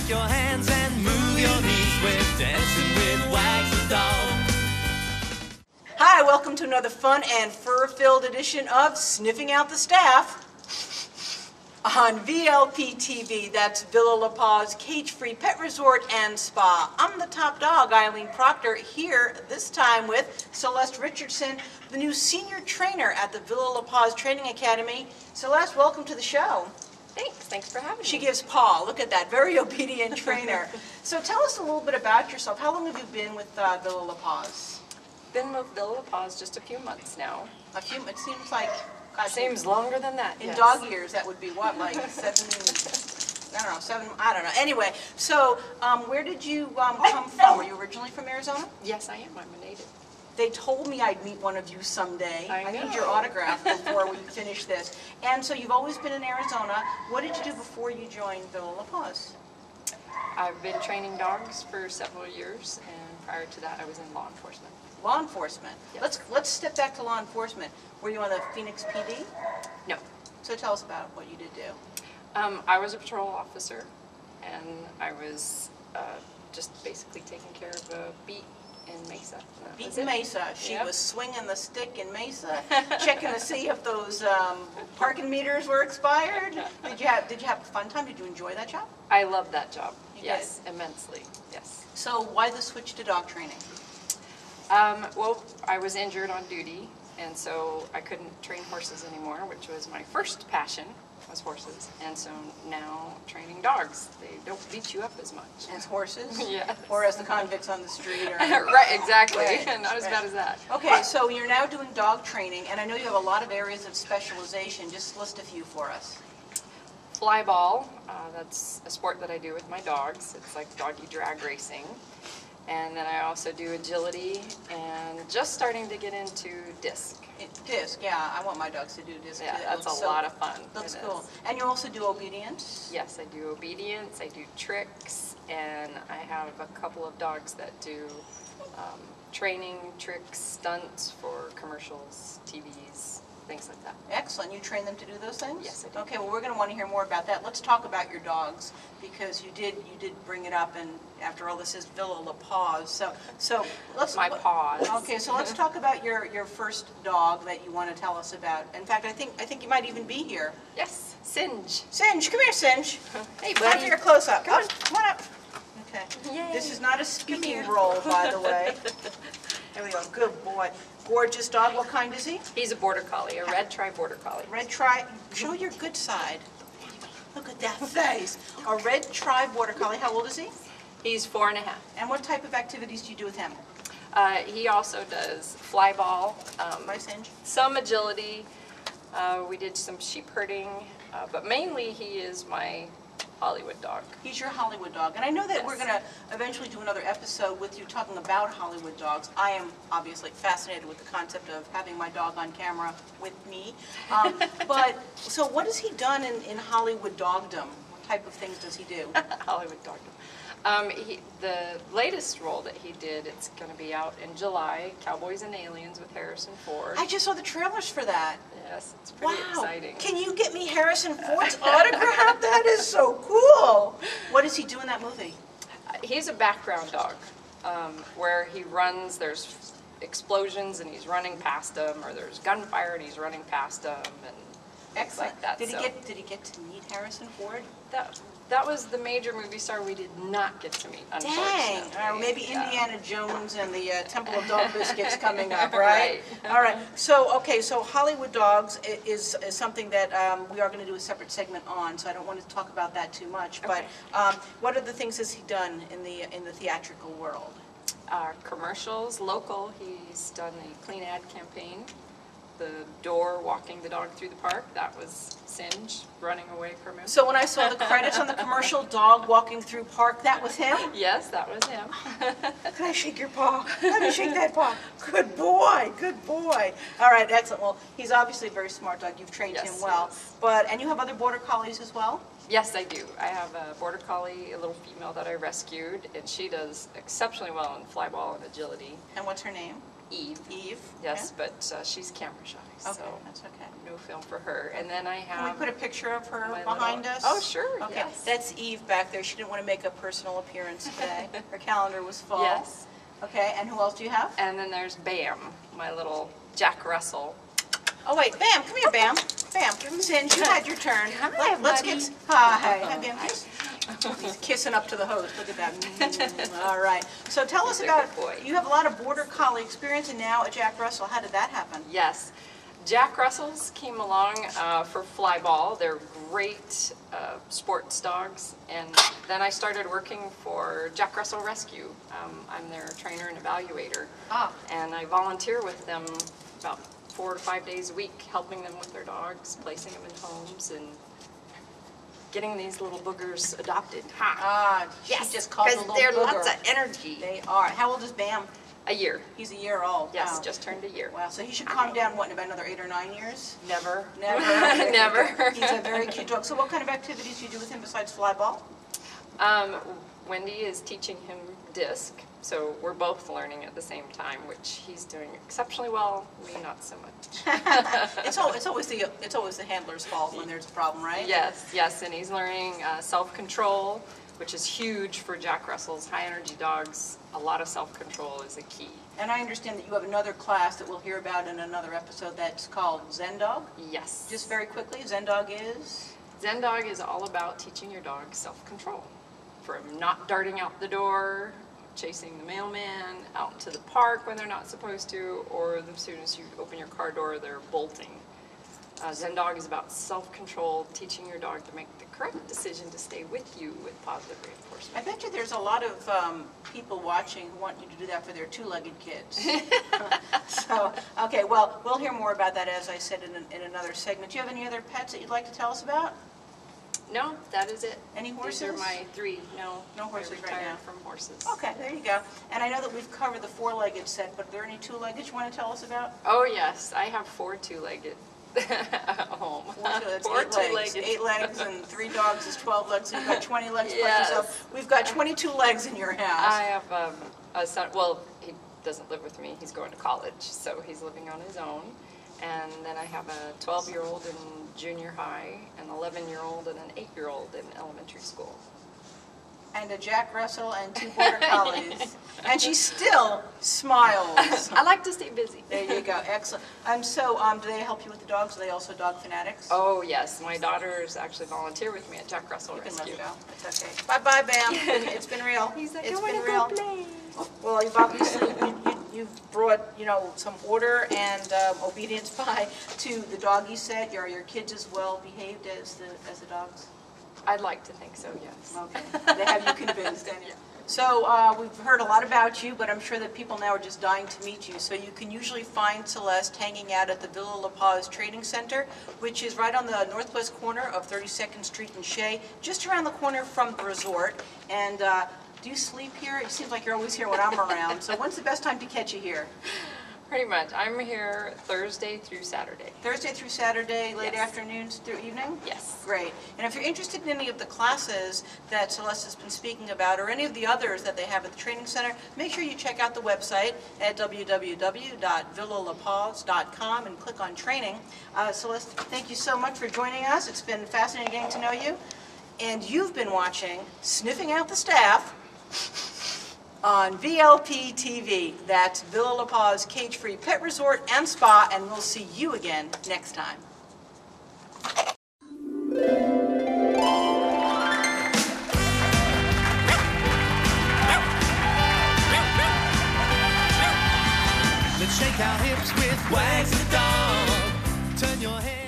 shake your hands and move your knees. We're dancing with Wags the dog. Hi, welcome to another fun and fur-filled edition of Sniffing Out the Staff on VLP TV. That's Villa La Paz Cage-Free Pet Resort and Spa. I'm the top dog, Eileen Proctor, here this time with Celeste Richardson, the new senior trainer at the Villa La Paz Training Academy. Celeste, welcome to the show. Thanks for having me. She gives paw. Look at that, very obedient trainer. So tell us a little bit about yourself. How long have you been with Villa La Paz? Been with Villa La Paz just a few months now. A few, it seems like... God, seems longer than that, in yes. dog years, that would be what, like 7, I don't know. Anyway, so where did you come from? Were you originally from Arizona? Yes, I am. I'm a native. They told me I'd meet one of you someday. I need know. your autograph before we finish this. And so you've always been in Arizona. What did you do before you joined Villa La Paz? I've been training dogs for several years, and prior to that I was in law enforcement. Law enforcement. Yes. Let's step back to law enforcement. Were you on the Phoenix PD? No. So tell us about what you did do. I was a patrol officer, and I was just basically taking care of a beat in Mesa. Beat in Mesa. She Yep. was swinging the stick in Mesa, checking to see if those parking meters were expired. Did you have a fun time? Did you enjoy that job? I loved that job. You Yes, immensely. Yes. So why the switch to dog training? Well, I was injured on duty, and so I couldn't train horses anymore, which was my first passion, was horses. And so now training dogs. They don't beat you up as much. As horses? Yes. Or as the convicts on the street? Or... Right, exactly. Right, Not as bad as that. Okay, so you're now doing dog training, and I know you have a lot of areas of specialization. Just list a few for us. Fly ball, that's a sport that I do with my dogs. It's like doggy drag racing. And then I also do agility and just starting to get into disc. Disc, yeah. I want my dogs to do disc Yeah, too. that's a lot of fun. Looks It cool. is. And you also do obedience? Yes, I do obedience, I do tricks, and I have a couple of dogs that do training, tricks, stunts for commercials, TVs, things like that. Excellent. You train them to do those things? Yes, I do. Okay, well, we're going to want to hear more about that. Let's talk about your dogs, because you did bring it up, and after all, this is Villa La Paz. So let's... My paws. Okay, so let's talk about your first dog that you want to tell us about. In fact, I think you might even be here. Yes, Singe. Singe, come here, Singe. Hey, Time buddy. for your close-up. Come on up. Okay. Yay. This is not a speaking role, by the way. There we go. Good boy. Gorgeous dog. What kind is he? He's a border collie, a red tri-border collie. Red tri. Show your good side. Look at that face. A red tri-border collie. How old is he? He's 4.5. And what type of activities do you do with him? He also does fly ball, My Singe? some agility. We did some sheep herding, but mainly he is my Hollywood dog. He's your Hollywood dog. And I know that Yes. we're going to eventually do another episode with you talking about Hollywood dogs. I am obviously fascinated with the concept of having my dog on camera with me. But, so what has he done in Hollywood dogdom? What type of things does he do? Hollywood dog. The latest role that he did, it's going to be out in July, Cowboys and Aliens with Harrison Ford. I just saw the trailers for that. Yes, it's pretty Wow. exciting. Can you get me Harrison Ford's autograph? That is so cool. What does he do in that movie? He's a background dog, where he runs, there's explosions and he's running past them, or there's gunfire and he's running past them, and things like that. Did So he get to meet Harrison Ford? that was the major movie star we did not get to meet, unfortunately. Dang. Or maybe Yeah. Indiana Jones and the Temple of Dog Biscuits coming up, right? Right. All right. So, okay, so Hollywood Dogs is something that we are going to do a separate segment on, so I don't want to talk about that too much. But what are the things has he done in the theatrical world? Commercials, local, he's done the Clean Ad campaign. The door walking the dog through the park, that was Singe running away from him. So when I saw the credits on the commercial, dog walking through park, that was him? Yes, that was him. Can I shake your paw? Let me shake that paw. Good boy, good boy. All right, excellent. Well, he's obviously a very smart dog. You've trained Yes, him well. yes. And you have other border collies as well? Yes, I do. I have a border collie, a little female that I rescued, and she does exceptionally well in fly ball and agility. And what's her name? Eve. Eve. Yes, okay. but she's camera shy, Okay, so that's okay. no film for her. And then I Can we have. put a picture of her my behind little- us? Oh, sure, Okay, yes. that's Eve back there. She didn't want to make a personal appearance today. Her calendar was full. Yes. Okay, and who else do you have? And then there's Bam, my little Jack Russell. Oh, wait, Bam, come here, Bam. Bam, since you had your turn. Hi, Let's buddy. get, hi, Bam, kiss. He's kissing up to the host, look at that. All right, so tell us He's a about, good boy. you have a lot of Border Collie experience and now a Jack Russell. How did that happen? Yes. Jack Russells came along for fly ball. They're great sports dogs. And then I started working for Jack Russell Rescue. I'm their trainer and evaluator. Ah. And I volunteer with them about 4 to 5 days a week, helping them with their dogs, placing them in homes, and getting these little boogers adopted. Ha! Ah, Yes, she just called the because little they're booger. lots of energy. They are. How old is Bam? A year. He's a year old. Yes, Wow. just turned a year. Wow, so he should calm down, what, in about another 8 or 9 years? Never. Never. Never. He's a very cute dog. So what kind of activities do you do with him besides fly ball? Wendy is teaching him disc, so we're both learning at the same time, which he's doing exceptionally well, me not so much. It's always the handler's fault when there's a problem, right? Yes, yes, and he's learning self-control, which is huge for Jack Russell's high-energy dogs. A lot of self-control is a key. And I understand that you have another class that we'll hear about in another episode that's called Zen Dog. Yes. Just very quickly, Zen Dog is? Zen Dog is all about teaching your dog self-control. From not darting out the door, chasing the mailman, out into the park when they're not supposed to, or as soon as you open your car door, they're bolting. Zen Dog is about self-control, teaching your dog to make the correct decision to stay with you with positive I reinforcement. bet you there's a lot of people watching who want you to do that for their two-legged kids. So, okay, well, we'll hear more about that, as I said, in another segment. Do you have any other pets that you'd like to tell us about? No, that is it. Any horses? These are my 3. No, No horses I right retired now. from horses. Okay, there you go. And I know that we've covered the four-legged set, but are there any two-legged you want to tell us about? Oh yes, I have 4 two-legged at home. That's 4 8 legs. two-legged. 8 legs and 3 dogs is 12 legs, so you've got 20 legs plus Yes. yourself. We've got 22 legs in your house. I have a son, well, he doesn't live with me, he's going to college, so he's living on his own. And then I have a 12-year-old in junior high, an 11-year-old, and an 8-year-old in elementary school. And a Jack Russell and 2 Border Collies. And she still smiles. I like to stay busy. There you go, excellent. So, do they help you with the dogs? Are they also dog fanatics? Oh yes, my daughters actually volunteer with me at Jack Russell You can let Rescue. it go. It's okay. Bye-bye, Bam. It's been real. He's like, It's I been want real. to go play. Well, you've obviously, you've brought, some order and obedience by to the doggy set. Are your kids as well behaved as the dogs? I'd like to think so, yes. Okay, they have you convinced, and so we've heard a lot about you, but I'm sure that people now are just dying to meet you. So you can usually find Celeste hanging out at the Villa La Paz Training Center, which is right on the northwest corner of 32nd Street and Shea, just around the corner from the resort. And do you sleep here? It seems like you're always here when I'm around. So when's the best time to catch you here? Pretty much. I'm here Thursday through Saturday. Thursday through Saturday, late Yes. afternoons through evening? Yes. Great. And if you're interested in any of the classes that Celeste has been speaking about, or any of the others that they have at the training center, make sure you check out the website at www.villalapaz.com and click on training. Celeste, thank you so much for joining us. It's been fascinating getting to know you. And you've been watching Sniffing Out the Staff on VLP TV. That's Villa La Paz Cage-Free Pet Resort and Spa, and we'll see you again next time. Let's shake our hips with wags the dog. Turn your head.